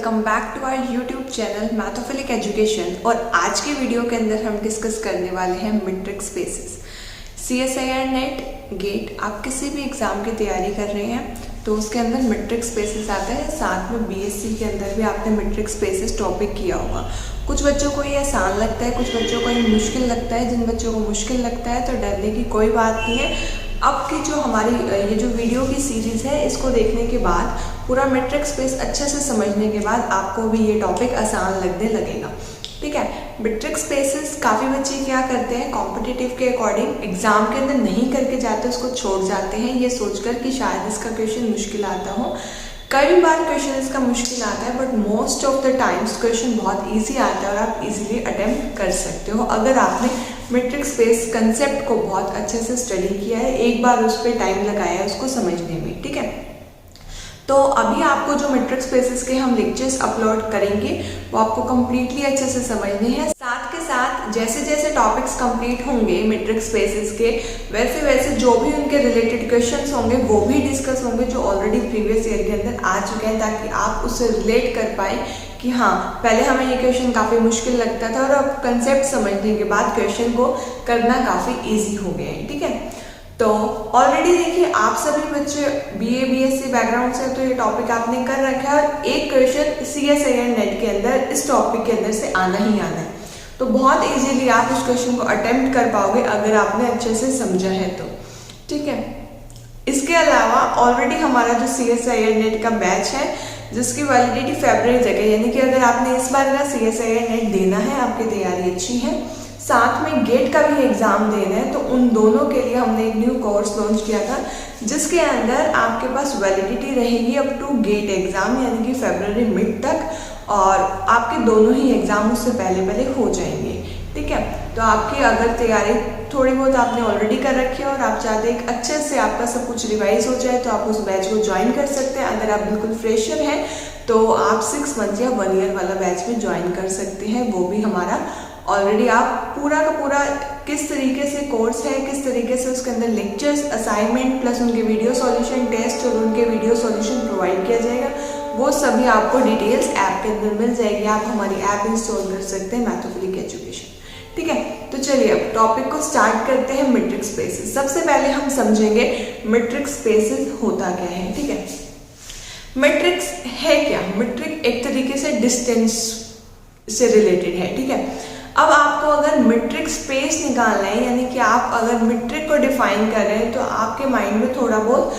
Welcome back to our YouTube channel Mathophilic education. और आज के वीडियो के अंदर हम डिस्कस करने वाले हैं metric spaces. CSIR NET GATE आप किसी भी एग्ज़ाम की तैयारी कर रहे हैं तो उसके अंदर मैट्रिक्स स्पेसेस आता है। साथ में BSc के अंदर भी आपने मैट्रिक्स स्पेसेस टॉपिक किया होगा। कुछ बच्चों को ये आसान लगता है, कुछ बच्चों को ये मुश्किल लगता है। जिन बच्चों को मुश्किल लगता है तो डरने की कोई बात नहीं है। अब की जो हमारी ये जो वीडियो की सीरीज़ है, इसको देखने के बाद पूरा मैट्रिक्स स्पेस अच्छे से समझने के बाद आपको भी ये टॉपिक आसान लगने लगेगा। ठीक है, मैट्रिक्स स्पेसेस काफ़ी बच्चे क्या करते हैं, कॉम्पिटिटिव के अकॉर्डिंग एग्जाम के अंदर नहीं करके जाते, उसको छोड़ जाते हैं ये सोचकर कि शायद इसका क्वेश्चन मुश्किल आता हो। कई बार क्वेश्चन इसका मुश्किल आता है, but most of the times question बहुत इजी आता है और आप इजीली अटेम्प्ट कर सकते हो अगर आपने मैट्रिक्स स्पेस कंसेप्ट को बहुत अच्छे से स्टडी किया है, एक बार उस पर टाइम लगाया है उसको समझने में। ठीक है, तो अभी आपको जो मैट्रिक्स स्पेसेस के हम लेक्चर्स अपलोड करेंगे वो आपको कम्प्लीटली अच्छे से समझने हैं। साथ के साथ जैसे जैसे टॉपिक्स कंप्लीट होंगे मैट्रिक्स स्पेसेस के, वैसे वैसे जो भी उनके रिलेटेड क्वेश्चंस होंगे वो भी डिस्कस होंगे जो ऑलरेडी प्रीवियस ईयर के अंदर आ चुके हैं, ताकि आप उससे रिलेट कर पाए कि हाँ पहले हमें ये क्वेश्चन काफ़ी मुश्किल लगता था और अब कंसेप्ट समझने के बाद क्वेश्चन को करना काफ़ी ईजी हो गया है। ठीक है, तो ऑलरेडी देखिए आप सभी बच्चे BA BSc बैकग्राउंड से तो ये टॉपिक आपने कर रखा है और एक क्वेश्चन CSIR नेट के अंदर इस टॉपिक के अंदर से आना ही आना है, तो बहुत इजीली आप इस क्वेश्चन को अटेम्प्ट कर पाओगे अगर आपने अच्छे से समझा है तो। ठीक है, इसके अलावा ऑलरेडी हमारा जो CSIR नेट का बैच है जिसकी वैलिडिटी फरवरी तक है, यानी कि अगर आपने इस बार का CSIR नेट देना है, आपकी तैयारी अच्छी है, साथ में गेट का भी एग्जाम देना है, तो उन दोनों के लिए हमने एक न्यू कोर्स लॉन्च किया था जिसके अंदर आपके पास वैलिडिटी रहेगी अप टू गेट एग्जाम, यानी कि फरवरी मिड तक, और आपके दोनों ही एग्जाम उससे पहले हो जाएंगे। ठीक है, तो आपकी अगर तैयारी थोड़ी बहुत आपने ऑलरेडी कर रखी है और आप चाहते हैं अच्छे से आपका सब कुछ रिवाइज हो जाए तो आप उस बैच को ज्वाइन कर सकते हैं। अगर आप बिल्कुल फ्रेशर हैं तो आप 6 मंथ या 1 ईयर वाला बैच में ज्वाइन कर सकते हैं, वो भी हमारा ऑलरेडी आप पूरा का पूरा किस तरीके से कोर्स है, किस तरीके से उसके अंदर लेक्चर्स, असाइनमेंट प्लस उनके वीडियो सॉल्यूशन, टेस्ट और उनके वीडियो सॉल्यूशन प्रोवाइड किया जाएगा, वो सभी आपको डिटेल्स ऐप के अंदर मिल जाएगी। आप हमारी ऐप इंस्टॉल कर सकते हैं मैथोफिलिक एजुकेशन। ठीक है, तो चलिए अब टॉपिक को स्टार्ट करते हैं। मैट्रिक्स स्पेसेस, सबसे पहले हम समझेंगे मैट्रिक्स स्पेसेस होता क्या है। ठीक है, मैट्रिक्स है क्या? मैट्रिक एक तरीके से डिस्टेंस से रिलेटेड है। ठीक है, अब आपको अगर मैट्रिक स्पेस निकालना है, यानी कि आप अगर मैट्रिक को डिफाइन कर रहे हैं तो आपके माइंड में थोड़ा बहुत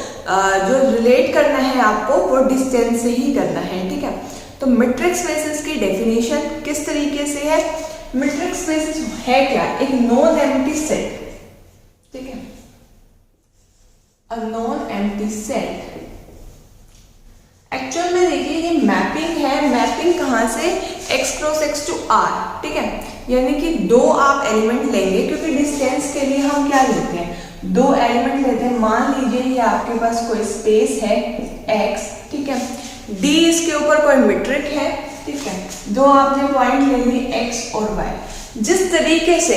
जो रिलेट करना है आपको वो डिस्टेंस से ही करना है। ठीक है, तो मैट्रिक स्पेसेस की डेफिनेशन किस तरीके से है? मैट्रिक स्पेसेस है क्या? एक नॉन एम्प्टी सेट। ठीक है, a non empty set actual में देखिए ये मैपिंग है। मैपिंग कहाँ से? x cross x to r। ठीक है, यानी कि 2 आप एलिमेंट लेंगे, क्योंकि डिस्टेंस के लिए हम क्या लेते हैं, 2 एलिमेंट लेते हैं। मान लीजिए ये आपके पास कोई स्पेस है x, ठीक है, d इसके ऊपर कोई मैट्रिक है। ठीक है, 2 आपने पॉइंट ले लिए x और y। जिस तरीके से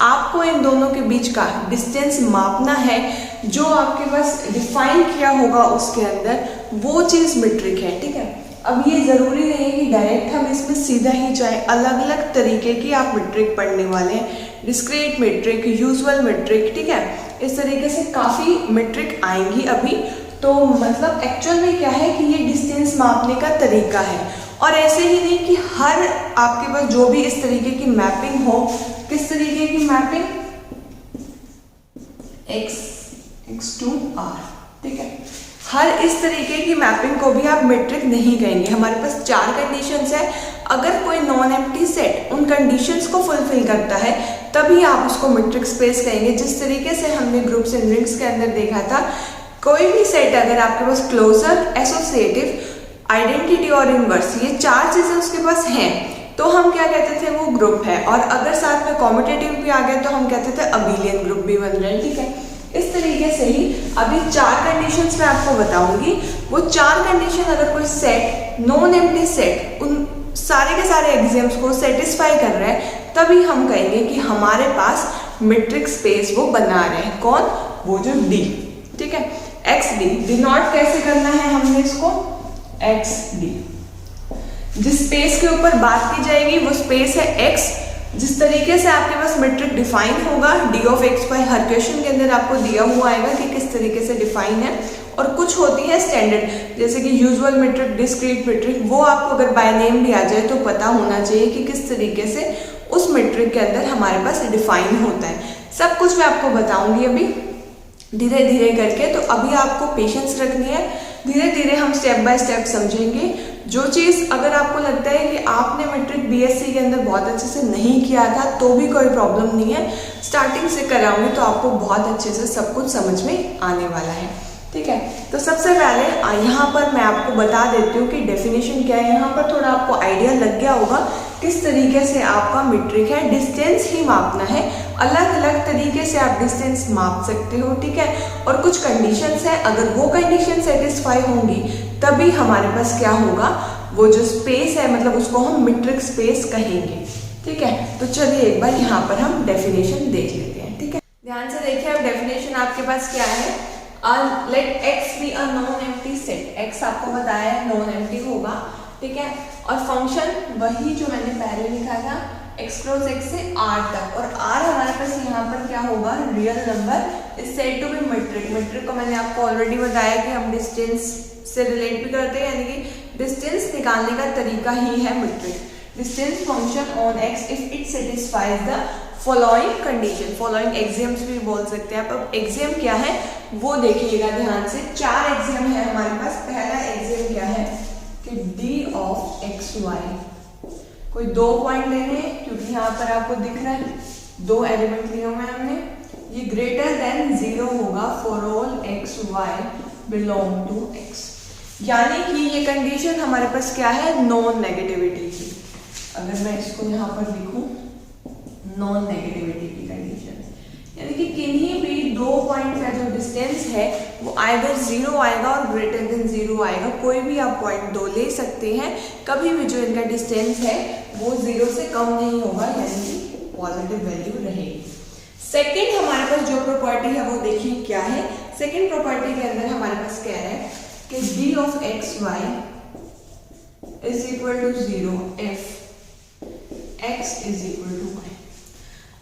आपको इन दोनों के बीच का डिस्टेंस मापना है, जो आपके पास डिफाइन किया होगा उसके अंदर, वो चीज मैट्रिक है। ठीक है, अब ये जरूरी नहीं है कि डायरेक्ट हम इसमें सीधा ही जाए, अलग अलग तरीके की आप मैट्रिक पढ़ने वाले हैं, डिस्क्रीट मैट्रिक, यूजुअल मैट्रिक। ठीक है, इस तरीके से काफी मैट्रिक आएंगी अभी। तो मतलब एक्चुअल में क्या है कि ये डिस्टेंस मापने का तरीका है, और ऐसे ही नहीं कि हर आपके पास जो भी इस तरीके की मैपिंग हो, किस तरीके की मैपिंग, x टू r। ठीक है, हर इस तरीके की मैपिंग को भी आप मैट्रिक नहीं कहेंगे। हमारे पास 4 कंडीशंस है। अगर कोई नॉन एम्प्टी सेट उन कंडीशंस को फुलफिल करता है तभी आप उसको मैट्रिक स्पेस कहेंगे। जिस तरीके से हमने ग्रुप्स एंड रिंग्स के अंदर देखा था, कोई भी सेट अगर आपके पास क्लोजर, एसोसिएटिव, आइडेंटिटी और इनवर्स, ये 4 चीजें उसके पास हैं, तो हम क्या कहते थे, वो ग्रुप है। और अगर साथ में कॉम्यूटेटिव भी आ गया तो हम कहते थे अबेलियन ग्रुप भी बन रहे हैं। ठीक है, इस तरीके से ही अभी 4 कंडीशंस मैं आपको बताऊंगी। वो 4 कंडीशन अगर कोई सेट, नॉन एम्प्टी सेट, उन सारे के सारे एग्जाम्स को सेटिस्फाई कर रहा है, तभी हम कहेंगे कि हमारे पास मैट्रिक स्पेस वो बना रहे हैं। कौन? वो जो D। ठीक है, XD डिनोट कैसे करना है हमने इसको, XD। जिस स्पेस के ऊपर बात की जाएगी वो स्पेस है x। जिस तरीके से आपके पास मीट्रिक डिफाइन होगा d ऑफ x बाय, हर क्वेश्चन के अंदर आपको दिया हुआ आएगा कि किस तरीके से डिफाइन है। और कुछ होती है स्टैंडर्ड, जैसे कि यूजुअल मीट्रिक, डिस्क्रीट मीट्रिक, वो आपको अगर बाय नेम भी आ जाए तो पता होना चाहिए कि किस तरीके से उस मीट्रिक के अंदर हमारे पास डिफाइन होता है। सब कुछ मैं आपको बताऊंगी अभी धीरे धीरे करके, तो अभी आपको पेशेंस रखनी है, धीरे धीरे हम स्टेप बाय स्टेप समझेंगे। जो चीज़ अगर आपको लगता है कि आपने मैट्रिक बीएससी के अंदर बहुत अच्छे से नहीं किया था तो भी कोई प्रॉब्लम नहीं है, स्टार्टिंग से कराऊंगी तो आपको बहुत अच्छे से सब कुछ समझ में आने वाला है। ठीक है, तो सबसे पहले यहाँ पर मैं आपको बता देती हूँ कि डेफिनेशन क्या है। यहाँ पर थोड़ा आपको आइडिया लग गया होगा किस तरीके से आपका मीट्रिक है, डिस्टेंस ही मापना है, अलग अलग तरीके से आप डिस्टेंस माप सकते हो। ठीक है, और कुछ कंडीशंस है, अगर वो कंडीशन सेटिस्फाई होंगी तभी हमारे पास क्या होगा, वो जो स्पेस है मतलब उसको हम मीट्रिक स्पेस कहेंगे। ठीक है, तो चलिए एक बार यहाँ पर हम डेफिनेशन देख लेते हैं। ठीक है, ध्यान से देखिए, अब डेफिनेशन आपके पास क्या है। Let x be a non empty set, x आपको बताया है नॉन एम्प्टी होगा। ठीक है, और फंक्शन वही जो मैंने पहले लिखा था, x क्रॉस x से r तक, और r हमारे पास यहाँ पर क्या होगा, real number is said to be metric. Metric को मैंने आपको ऑलरेडी बताया कि हम डिस्टेंस से रिलेट भी करते हैं, यानी कि डिस्टेंस निकालने का तरीका ही है metric. Distance function on x if it satisfies the following condition, following axioms भी बोल सकते हैं आप। अब एक्सियम क्या है वो देखिएगा ध्यान से, 4 एक्सियम है हमारे पास। पहला एक्सियम क्या है कि d ऑफ एक्स वाई, कोई 2 पॉइंट लेने हैं क्योंकि यहाँ पर आपको दिख रहा है 2 एलिमेंट लिए हुए हैं हमने, ये ग्रेटर देन 0 होगा for all x y belong to x, यानी कि ये कंडीशन हमारे पास क्या है, नॉन नेगेटिविटी की। अगर मैं इसको यहाँ पर लिखूं, नॉन नेगेटिविटी की कंडीशन, यानी कि किन्हीं भी 2 पॉइंट का जो डिस्टेंस है वो आइदर 0 आएगा और ग्रेटर देन 0 आएगा। कोई भी आप पॉइंट 2 ले सकते हैं, कभी भी जो इनका डिस्टेंस है वो 0 से कम नहीं होगा, यानी कि पॉजिटिव वैल्यू रहेगी। सेकेंड हमारे पास जो प्रॉपर्टी है वो देखिए क्या है। सेकेंड प्रॉपर्टी के अंदर हमारे पास कह रहा है कि d of x y is equal to 0 if x is equal to y।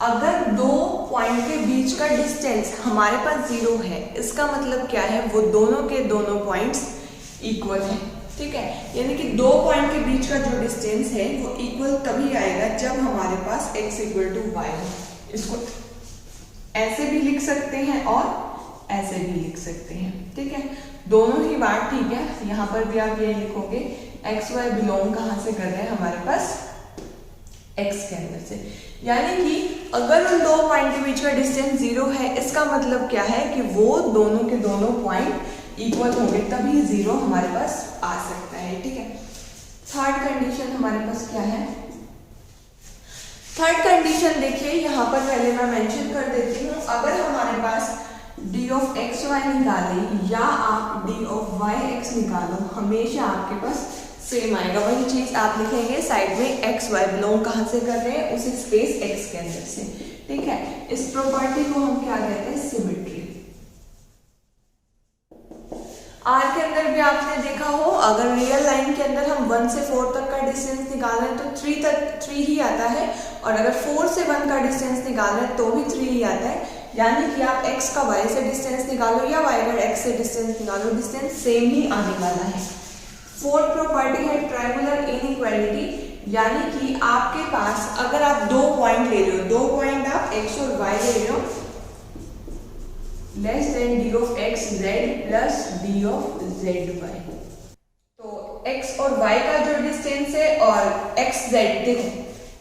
अगर 2 पॉइंट के बीच का डिस्टेंस हमारे पास 0 है, इसका मतलब क्या है, वो दोनों के दोनों पॉइंट्स इक्वल हैं। ठीक है, यानी कि 2 पॉइंट के बीच का जो डिस्टेंस है वो इक्वल तभी आएगा जब हमारे पास x इक्वल टू y हो। इसको ऐसे भी लिख सकते हैं और ऐसे भी लिख सकते हैं। ठीक है, दोनों ही बात ठीक है। यहाँ पर भी आप ये लिखोगे एक्स वाई बिलोंग कहाँ से कर रहे हैं, हमारे पास x के अंदर से, यानी कि अगर उन 2 पॉइंट के बीच का डिस्टेंस 0 है, इसका मतलब क्या है कि वो दोनों के दोनों पॉइंट इक्वल होंगे तभी 0 हमारे पास आ सकता है। ठीक है, थर्ड कंडीशन हमारे पास क्या है। थर्ड कंडीशन देखिए, यहाँ पर पहले मैं मेंशन कर देती हूँ, अगर हमारे पास d ऑफ एक्स वाई निकाले या आप d ऑफ वाई एक्स निकालो, हमेशा आपके पास सेम आएगा। वही चीज आप लिखेंगे साइड में, एक्स वाई बिलोंग कहाँ से कर रहे हैं, उसी स्पेस x के अंदर से। ठीक है, इस प्रॉपर्टी को हम क्या कहते हैं, सिमेट्री। R के अंदर भी आपने देखा हो, अगर रियल लाइन के अंदर हम 1 से 4 तक का डिस्टेंस निकालें तो 3 ही आता है, और अगर 4 से 1 का डिस्टेंस निकालें तो भी 3 ही आता है। यानी कि आप x का y से डिस्टेंस निकालो या y का x से डिस्टेंस निकालो, डिस्टेंस सेम ही आने वाला है। फोर्थ प्रॉपर्टी है ट्रायंगुलर इनइक्वालिटी, यानी कि आपके पास अगर आप 2 पॉइंट ले रहे हो, 2 पॉइंट आप x और y ले रहे हो, less than d of x z plus d of z y, तो x और y का जो डिस्टेंस है और x z, देखो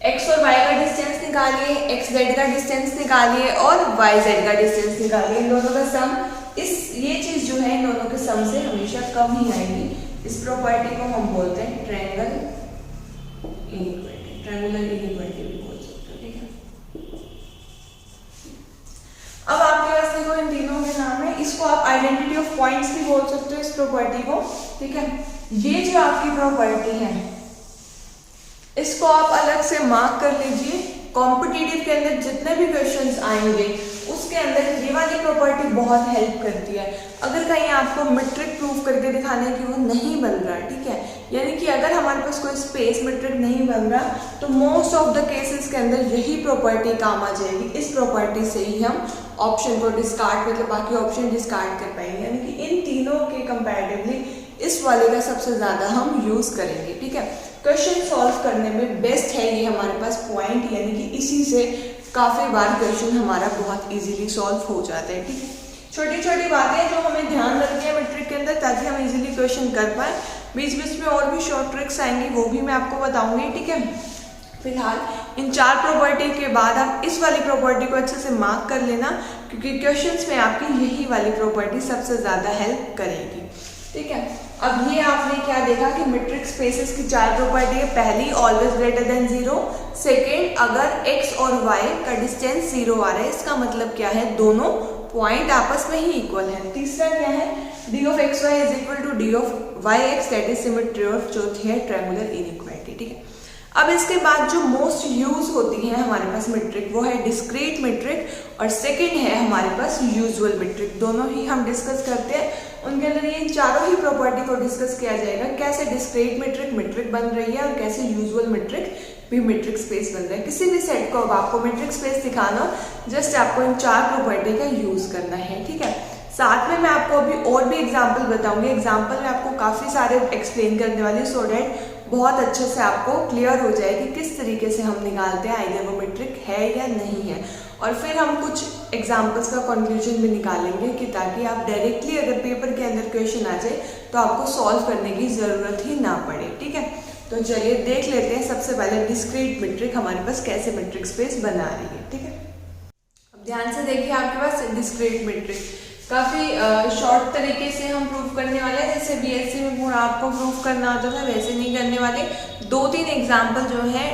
x और y का डिस्टेंस निकालिए, x z का डिस्टेंस निकालिए और y z का डिस्टेंस निकालिए, इन दोनों का सम, ये चीज जो है इन दोनों के सम से हमेशा कम ही आएगी। इस प्रॉपर्टी को हम बोलते हैं ट्रायंगल इनइक्वालिटी, ट्रायंगुलर इनइक्वालिटी भी बोल सकते हो। ठीक है, अब आपके पास देखो इन तीनों के नाम है, इसको आप आइडेंटिटी ऑफ पॉइंट्स भी बोल सकते हो इस प्रॉपर्टी को। ठीक है, ये जो आपकी प्रॉपर्टी है इसको आप अलग से मार्क कर लीजिए। कॉम्पिटिटिव के अंदर जितने भी क्वेश्चंस आएंगे उसके अंदर ये वाली प्रॉपर्टी बहुत हेल्प करती है। अगर कहीं आपको मीट्रिक प्रूफ करके दिखाने की वो नहीं बन रहा, ठीक है, यानी कि अगर हमारे पास कोई स्पेस मीट्रिक नहीं बन रहा तो मोस्ट ऑफ द केसेस के अंदर यही प्रॉपर्टी काम आ जाएगी। इस प्रॉपर्टी से ही हम ऑप्शन को डिस्कार्ड, मतलब बाकी ऑप्शन डिस्कार्ड कर पाएंगे, यानी कि इन तीनों के कंपैरेटिवली इस वाले का सबसे ज़्यादा हम यूज़ करेंगे, ठीक है। क्वेश्चन सॉल्व करने में बेस्ट है ये हमारे पास पॉइंट, यानी कि इसी से काफ़ी बार क्वेश्चन हमारा बहुत इजीली सॉल्व हो जाता है, ठीक है। छोटी छोटी बातें जो हमें ध्यान रखनी है मैट्रिक के अंदर ताकि हम इजीली क्वेश्चन कर पाए। बीच बीच में और भी शॉर्ट ट्रिक्स आएंगी, वो भी मैं आपको बताऊंगी, ठीक है। फिलहाल इन 4 प्रॉपर्टी के बाद आप इस वाली प्रॉपर्टी को अच्छे से मार्क कर लेना, क्योंकि क्वेश्चंस में आपकी यही वाली प्रॉपर्टी सबसे ज़्यादा हेल्प करेगी, ठीक है। अब ये आपने क्या देखा कि मीट्रिक स्पेसेस की 4 प्रॉपर्टी है। पहली, ऑलवेज ग्रेटर देन 0। सेकेंड, अगर x और y का डिस्टेंस 0 आ रहा है, इसका मतलब क्या है, दोनों पॉइंट आपस में ही इक्वल है। तीसरा क्या है, d of x y is equal to d of y x, that is symmetry. और चौथी है ट्रायंगुलर इनइक्वालिटी, ठीक है। अब इसके बाद जो मोस्ट यूज होती है हमारे पास मीट्रिक, वो है डिस्क्रीट मीट्रिक और सेकंड है हमारे पास यूजुअल मीट्रिक। दोनों ही हम डिस्कस करते हैं, उनके अंदर ये चारों ही प्रॉपर्टी को डिस्कस किया जाएगा, कैसे डिस्क्रीट मीट्रिक मीट्रिक बन रही है और कैसे यूजुअल मीट्रिक भी मीट्रिक स्पेस बन रहा है। किसी भी सेट को अब आपको मीट्रिक स्पेस दिखाना, जस्ट आपको इन 4 प्रॉपर्टी का यूज करना है, ठीक है। साथ में मैं आपको अभी और भी एग्जाम्पल बताऊंगी। एग्जाम्पल में आपको काफ़ी सारे एक्सप्लेन करने वाली, सो डैट बहुत अच्छे से आपको क्लियर हो जाए कि किस तरीके से हम निकालते हैं आइदर वो मीट्रिक है या नहीं है। और फिर हम कुछ एग्जाम्पल्स का कंक्लूजन भी निकालेंगे कि ताकि आप डायरेक्टली अगर पेपर के अंदर क्वेश्चन आ जाए तो आपको सॉल्व करने की ज़रूरत ही ना पड़े, ठीक है। तो चलिए देख लेते हैं सबसे पहले डिस्क्रीट मीट्रिक हमारे पास कैसे मीट्रिक स्पेस बना रही है, ठीक है। अब ध्यान से देखिए, आपके पास डिस्क्रीट मीट्रिक काफ़ी शॉर्ट तरीके से हम प्रूफ करने वाले हैं। जैसे बीएससी में पूरा आपको प्रूफ करना होता था वैसे नहीं करने वाले। 2-3 एग्जाम्पल जो है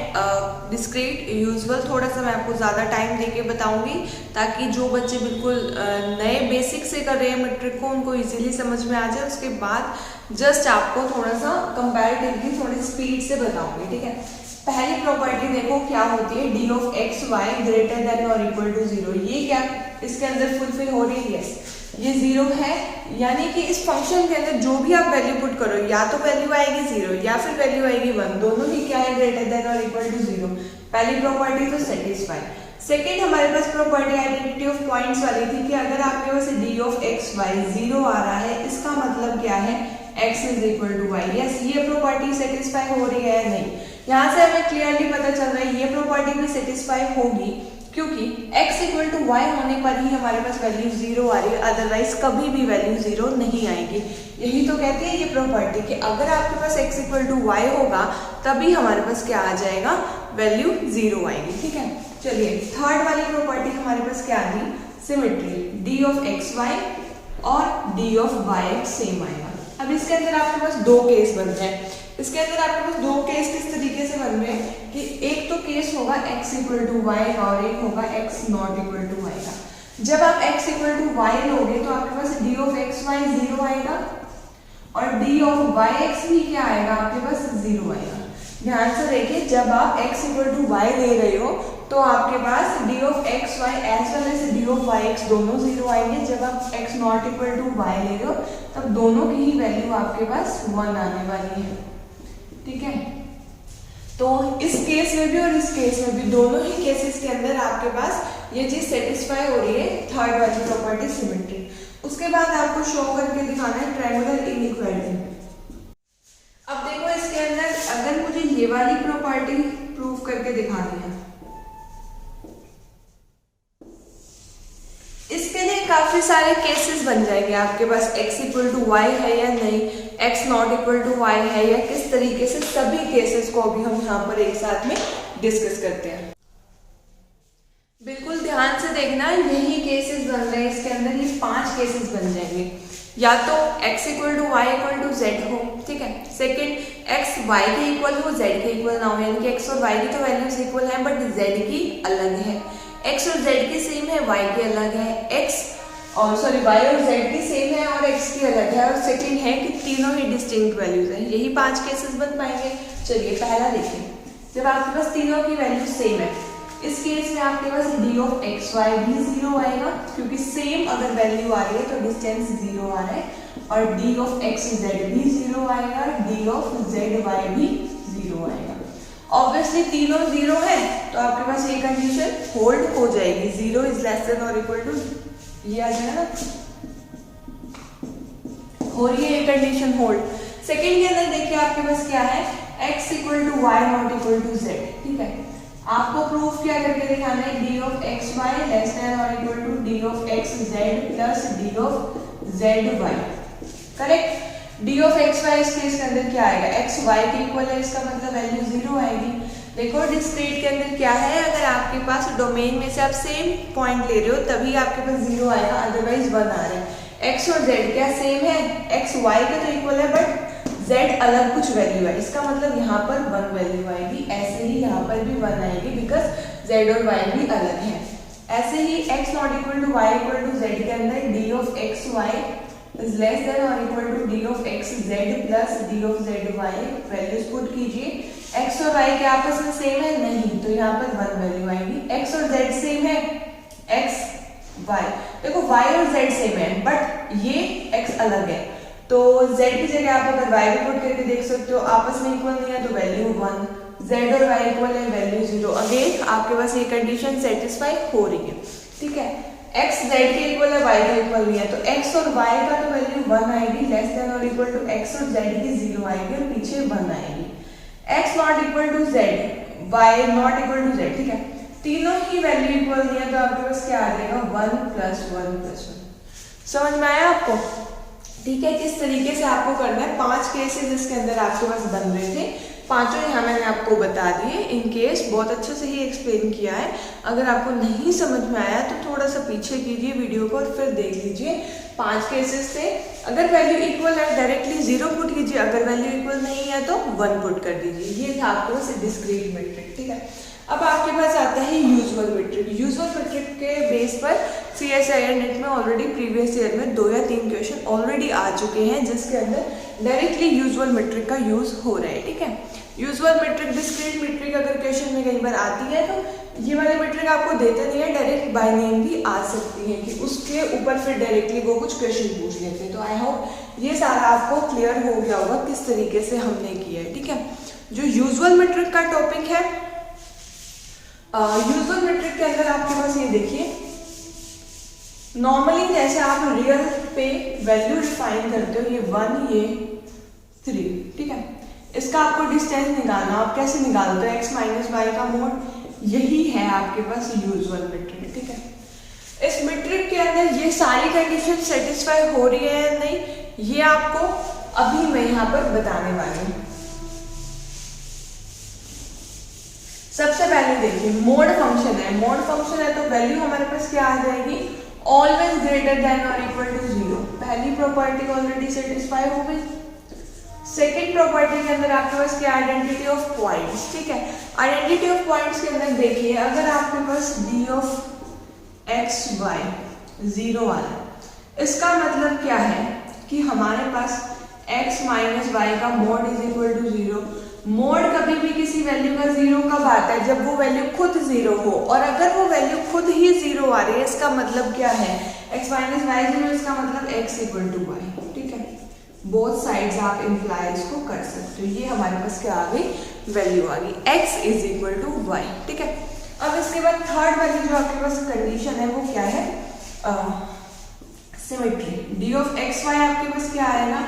डिस्क्रीट यूजुअल थोड़ा सा मैं आपको ज़्यादा टाइम देके बताऊंगी, ताकि जो बच्चे बिल्कुल नए बेसिक से कर रहे हैं मीट्रिक को उनको इजीली समझ में आ जाए। उसके बाद जस्ट आपको थोड़ा सा कंपैरेटिवली थोड़ी स्पीड से बताऊंगी, ठीक है। पहली प्रॉपर्टी देखो क्या होती है, d of x y greater than और इक्वल टू 0। ये क्या इसके अंदर फुलफिल हो रही है, ये 0 है, यानी कि इस फंक्शन के अंदर जो भी आप वैल्यू पुट करो, या तो वैल्यू आएगी 0 या फिर वैल्यू आएगी 1, दोनों ही क्या है, ग्रेटर देन और इक्वल टू 0। पहली प्रॉपर्टी तो सेटिस्फाई। सेकेंड हमारे पास प्रॉपर्टी आइडेंटिटी ऑफ पॉइंट्स वाली थी कि अगर आपके पास डी ऑफ एक्स वाई 0 आ रहा है, इसका मतलब क्या है, x is equal to y. Yes, ये प्रॉपर्टी सेटिस्फाई हो रही है या नहीं, यहाँ से हमें क्लियरली पता चल रहा है ये प्रॉपर्टी भी सेटिस्फाई होगी, क्योंकि x इक्वल टू वाई होने पर ही हमारे पास वैल्यू 0 आ रही है, अदरवाइज कभी भी वैल्यू 0 नहीं आएगी। यही तो कहते हैं ये प्रॉपर्टी कि अगर आपके पास x इक्वल टू वाई होगा तभी हमारे पास क्या आ जाएगा, वैल्यू 0 आएगी, ठीक है। चलिए थर्ड वाली प्रॉपर्टी हमारे पास क्या आ गई, symmetry. D of x y और d of y x same आएगा। अब इसके अंदर आपके पास 2 केस बन रहे हैं। इसके अंदर आपके पास 2 केस किस तरीके से बन रहे हैं कि एक तो केस होगा x इक्वल टू वाई और एक होगा x not equal to y का। जब आप x इक्वल टू वाई लोगे तो आपके पास डी ऑफ एक्स वाई 0 आएगा और डी ऑफ वाई एक्स भी क्या आएगा, आपके पास 0 आएगा। ध्यान से देखिए, जब आप x इक्वल टू वाई ले रहे हो तो आपके पास d of x y as well as d of y x दोनों 0 आएंगे। जब आप x not equal to y ले रहे हो तब दोनों की ही वैल्यू आपके पास 1 आने वाली है, ठीक है। तो इस केस में भी और इस केस में भी, दोनों ही केसेस के अंदर आपके पास ये चीज सेटिस्फाई हो रही है, थर्ड वाली प्रॉपर्टी सिमेट्री। उसके बाद आपको शो करके दिखाना है ट्रायंगुलर इनइक्वालिटी। अब देखो इसके अंदर अगर मुझे ये वाली प्रॉपर्टी प्रूव करके दिखानी है, इसके लिए काफी सारे केसेस बन जाएंगे। आपके पास x इक्वल टू वाई है या नहीं, x not equal to y है या किस तरीके से, सभी केसेस को अभी हम यहाँ पर एक साथ में डिस्कस करते हैं। बिल्कुल ध्यान से देखना, यही केसेस बन रहे हैं इसके अंदर, ये 5 केसेस बन जाएंगे। या तो x equal to y equal to z हो, ठीक है। सेकेंड, x y के इक्वल हो, z के इक्वल ना हो, यानी कि x और y की तो वैल्यूज इक्वल है बट z की अलग है। x और z की सेम है, y की अलग है। y और z की सेम है और x की अलग है। और सेकंड है कि तीनों ही डिस्टिंक्ट वैल्यूज हैं। यही 5 केसेस बन पाएंगे। चलिए पहला देखिए, जब आपके पास तीनों की वैल्यू सेम है, इस केस में आपके पास डी ऑफ एक्स वाई भी 0 आएगा, क्योंकि सेम अगर वैल्यू आ रही है तो डिस्टेंस 0 आ रहा है, और डी ऑफ एक्स जेड भी 0 आएगा, डी ऑफ जेड वाई भी 0 आएगा। ऑब्वियसली तीनों 0 है तो आपके पास ये कंडीशन होल्ड हो जाएगी, 0 इज लेस देन और इक्वल टू, ये आ जाएगा ना, हो रही है ये कंडीशन होल्ड। सेकंड के अंदर देखिए आपके पास क्या है, x equal to y not equal to z, ठीक है। आपको प्रूफ क्या करके दिखाना है, d of x y less than और equal to d of x z plus d of z y, correct. D of x y इस case के अंदर क्या आएगा, एक्स वाई के इक्वल है, इसका मतलब वैल्यू 0 आएगी। देखो डिस्क्रीट के अंदर क्या है, अगर आपके पास डोमेन में से आप सेम पॉइंट ले रहे हो तभी आपके पास 0 आएगा, अदरवाइज 1 आ रहा है। x और z क्या सेम है, x y के तो इक्वल है बट z अलग कुछ वैल्यू है, इसका मतलब यहाँ पर 1 वैल्यू आएगी, ऐसे ही यहाँ पर भी 1 आएगी बिकॉज z और y भी अलग है। ऐसे ही x not equal to y equal to z के अंदर d of x y is less than और equal to d of x z plus d of z y, values put कीजिए। x और y के आपस में सेम है नहीं, तो यहाँ पर 1 वैल्यू आएगी। x और z सेम है, x y, देखो y और z सेम है बट ये x अलग है, तो z की जगह आप अगर y भी पुट करके देख सकते हो, आपस में इक्वल नहीं है तो वैल्यू 1, z और y इक्वल है वैल्यू 0। अगेन आपके पास ये कंडीशन सेटिस्फाई हो रही है, ठीक है। x z के इक्वल है, y का इक्वल नहीं है, तो x और y का तो वैल्यू 1 आएगी, लेस देन और इक्वल टू x और z की 0 आएगी और पीछे 1 आएगी। x not equal to z, y not equal to z, ठीक है। तीनों ही वैल्यू इक्वल नहीं है तो आपके पास क्या आ जाएगा, 1 प्लस 1 प्लस 1। समझ में आया आपको, ठीक है। किस तरीके से आपको करना है, 5 केसेस इसके अंदर आपके पास बन रहे थे, पांचों यहाँ मैंने आपको बता दिए। इन केस बहुत अच्छे से ही एक्सप्लेन किया है, अगर आपको नहीं समझ में आया तो थोड़ा सा पीछे कीजिए वीडियो को और फिर देख लीजिए। 5 केसेस थे, अगर वैल्यू इक्वल है डायरेक्टली 0 पुट कीजिए, अगर वैल्यू इक्वल नहीं है तो 1 पुट कर दीजिए। ये था आपके पास डिस्क्रीट मैट्रिक, ठीक है। अब आपके पास आता है यूजुअल मैट्रिक। यूजुअल मैट्रिक के बेस पर CSIR नेट में ऑलरेडी प्रीवियस ईयर में 2 या 3 क्वेश्चन ऑलरेडी आ चुके हैं जिसके अंदर डायरेक्टली यूजुअल मैट्रिक का यूज हो रहा है, ठीक है। यूजुअल मैट्रिक, डिस्क्रीट मैट्रिक अगर क्वेश्चन में कई बार आती है तो ये वाली मैट्रिक आपको देते नहीं है, डायरेक्ट बाय नेम भी आ सकती है कि उसके ऊपर फिर डायरेक्टली वो कुछ क्वेश्चन पूछ लेते हैं। तो आई होप ये सारा आपको क्लियर हो गया होगा किस तरीके से हमने किया है, ठीक है। जो यूजुअल मैट्रिक का टॉपिक है, यूजुअल मैट्रिक के अंदर आपके पास ये देखिए, नॉर्मली जैसे आप रियल पे वैल्यू डिफाइन करते हो, ये 1 ये 3, ठीक है। इसका आपको डिस्टेंस निकालना, आप कैसे निकालते हो, x माइनस वाई का मोड, यही है आपके पास यूजुअल मैट्रिक, ठीक है। इस मैट्रिक के अंदर ये सारी कंडीशन सेटिस्फाई हो रही है या नहीं, ये आपको अभी मैं यहाँ पर बताने वाली हूँ। सबसे पहले देखिए मोड फंक्शन है, मोड फंक्शन है तो वैल्यू हमारे पास क्या आ जाएगी, ऑलवेज ग्रेटर देन और इक्वल टू 0। पहली प्रॉपर्टी ऑलरेडी सेटिस्फाई हो गई। सेकेंड प्रॉपर्टी के अंदर आपके पास क्या, आइडेंटिटी ऑफ पॉइंट्स, ठीक है। आइडेंटिटी ऑफ पॉइंट्स के अंदर देखिए, अगर आपके पास डी ऑफ एक्स वाई 0 आ रहा है, इसका मतलब क्या है कि हमारे पास x माइनस वाई का mod is equal to 0। Mod कभी भी किसी वैल्यू का 0 कब आता है, जब वो वैल्यू खुद 0 हो, और अगर वो वैल्यू खुद ही 0 आ रही है इसका मतलब क्या है, x माइनस वाई 0, इसका मतलब x इक्वल टू वाई, ठीक है। बोथ साइड्स आप इम्प्लाई इसको कर सकते हो। ये हमारे पास क्या आ गई, वैल्यू आ गई, x is equal to y, ठीक है। अब इसके बाद थर्ड वाली जो आपके पास कंडीशन है वो क्या है, symmetry. D of x y आपके पास क्या आएगा,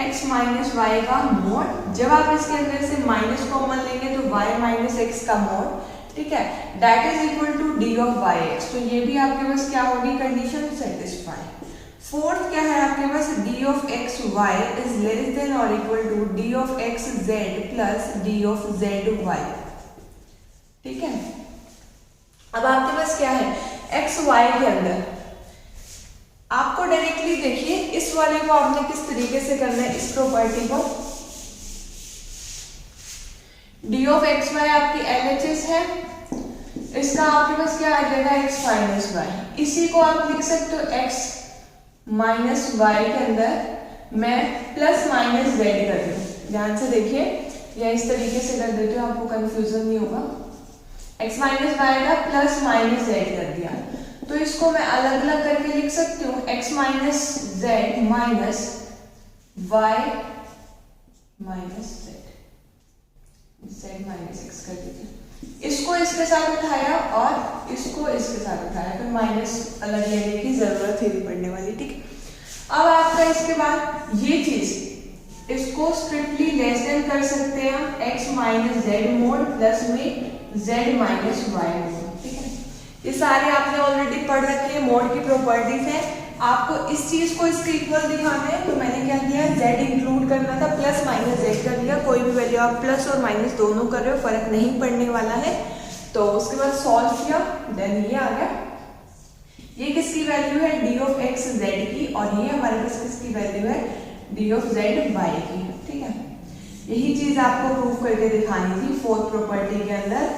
x माइनस वाई का मोड, जब आप इसके अंदर से माइनस कॉमन लेंगे तो y माइनस एक्स का मोड, ठीक है, that is equal to d of y x. तो ये भी आपके पास क्या होगी, कंडीशन सेटिस्फाई। फोर्थ क्या है आपके पास, d of x y is less than और equal to d of x z plus d of z y, ठीक है। अब आपके पास क्या है, एक्स वाई के अंदर आपको डायरेक्टली देखिए इस वाले को आपने किस तरीके से करना है, इस प्रॉपर्टी को, डी ऑफ एक्स वाई आपकी LHS है, इसका आपके पास क्या आ जाएगा, x माइनस वाई। इसी को आप लिख सकते हो x माइनस वाई के अंदर मैं प्लस माइनस जेड कर दूं। ध्यान से देखिए, या इस तरीके से कर देते हो, आपको कंफ्यूजन नहीं होगा। x माइनस वाई का प्लस माइनस जेड कर दिया, तो इसको मैं अलग अलग करके लिख सकती हूँ, x minus z minus y minus z minus x कर दीजिए। इसको इसके साथ उठाया और इसको इसके साथ उठाया, तो माइनस अलग लेने की जरूरत ही नहीं पड़ने वाली, ठीक है। अब आपका इसके बाद ये चीज इसको स्ट्रिक्टली लेस देन कर सकते हैं हम, x minus Z mode plus में z माइनस वाई मोड, ठीक है। ये सारे आपने ऑलरेडी पढ़ रखे हैं, मोड की प्रॉपर्टीज है। आपको इस चीज को इसके इक्वल दिखाना है, तो मैंने क्या किया, z इंक्लूड करना था, प्लस माइनस z कर दिया। कोई भी वैल्यू आप प्लस और माइनस दोनों कर रहे हो, फर्क नहीं पड़ने वाला है। तो उसके बाद सॉल्व किया, देन ये आ गया, ये किसकी वैल्यू है, डी ऑफ एक्स जेड की, और ये हमारे पास किसकी वैल्यू है, डी ऑफ जेड वाई की, ठीक है। यही चीज आपको प्रूव करके दिखानी थी फोर्थ प्रॉपर्टी के अंदर,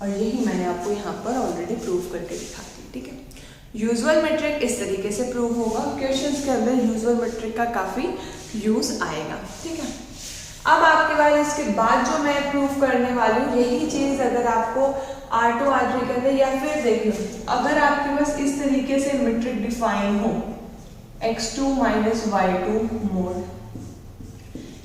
और यही मैंने आपको यहाँ पर ऑलरेडी प्रूव करके दिखा दी, ठीक है। यूजुअल मेट्रिक इस तरीके से प्रूव होगा, क्वेश्चंस के अंदर यूजुअल मेट्रिक का काफी यूज आएगा, ठीक है। अब आपके पास इसके बाद जो मैं प्रूव करने वाली हूँ, यही चीज अगर आपको R2 R3 के अंदर, या फिर देखिए अगर आपके पास इस तरीके से मेट्रिक डिफाइन हो, x2 माइनस y2 मोड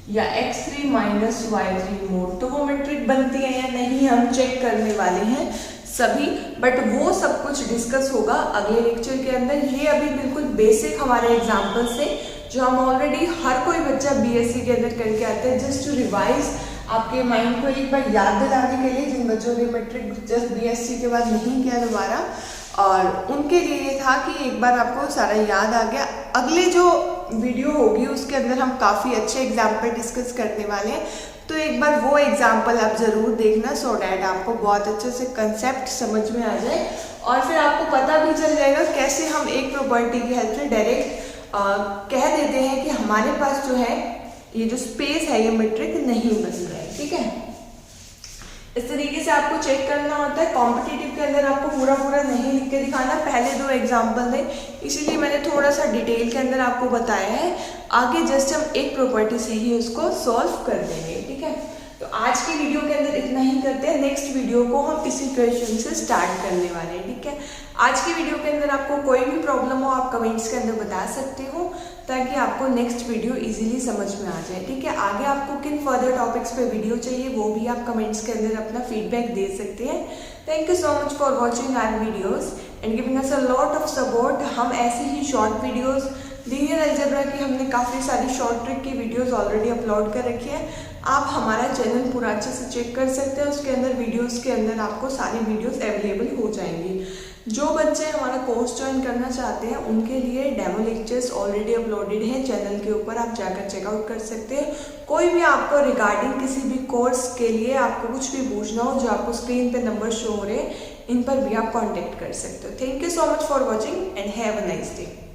या x3 माइनस y3 मोड, तो वो मेट्रिक बनती है या नहीं हम चेक करने वाले हैं सभी, बट वो सब कुछ डिस्कस होगा अगले लेक्चर के अंदर। ये अभी बिल्कुल बेसिक हमारे एग्जाम्पल से जो हम ऑलरेडी हर कोई बच्चा बीएससी के अंदर करके आते हैं, जस्ट टू रिवाइज आपके माइंड को एक बार याद दिलाने के लिए, जिन बच्चों ने मैट्रिक जस्ट बीएससी के बाद नहीं किया दोबारा, और उनके लिए ये था कि एक बार आपको सारा याद आ गया। अगले जो वीडियो होगी उसके अंदर हम काफ़ी अच्छे एग्जाम्पल डिस्कस करने वाले हैं, तो एक बार वो एग्जाम्पल आप ज़रूर देखना, सो डैट आपको बहुत अच्छे से कंसेप्ट समझ में आ जाए, और फिर आपको पता भी चल जाएगा कैसे हम एक प्रॉपर्टी की हेल्प से डायरेक्ट कह देते हैं कि हमारे पास जो है ये जो स्पेस है ये मेट्रिक नहीं बन रहा है, ठीक है। इस तरीके से आपको चेक करना होता है। कॉम्पिटिटिव के अंदर आपको पूरा पूरा नहीं लिख के दिखाना, पहले दो एग्जाम्पल थे इसीलिए मैंने थोड़ा सा डिटेल के अंदर आपको बताया है, आगे जस्ट हम एक प्रॉपर्टी से ही उसको सॉल्व कर देंगे, ठीक है। तो आज की वीडियो के अंदर इतना ही करते हैं, नेक्स्ट वीडियो को हम इसी क्वेश्चन से स्टार्ट करने वाले हैं, ठीक है। आज की वीडियो के अंदर आपको कोई भी प्रॉब्लम हो आप कमेंट्स के अंदर बता सकते हो, ताकि आपको नेक्स्ट वीडियो इजीली समझ में आ जाए, ठीक है। आगे आपको किन फर्दर टॉपिक्स पे वीडियो चाहिए वो भी आप कमेंट्स के अंदर अपना फीडबैक दे सकते हैं। Thank you so much for watching our videos and giving us a lot of support. हम ऐसे ही शॉर्ट वीडियोस, लीनियर अलजेब्रा की हमने काफ़ी सारी शॉर्ट ट्रिक की वीडियोस ऑलरेडी अपलोड कर रखी है, आप हमारा चैनल पूरा अच्छे से चेक कर सकते हैं। उसके अंदर वीडियोस के अंदर आपको सारी वीडियोस अवेलेबल हो जाएंगी। जो बच्चे हमारा कोर्स ज्वाइन करना चाहते हैं उनके लिए डेमो लेक्चर्स ऑलरेडी अपलोडेड हैं चैनल के ऊपर, आप जाकर चेकआउट कर सकते हैं। कोई भी आपको रिगार्डिंग किसी भी कोर्स के लिए आपको कुछ भी पूछना हो, जो आपको स्क्रीन पे नंबर शो हो रहे हैं, इन पर भी आप कॉन्टेक्ट कर सकते हो। Thank you so much for watching and have a nice day.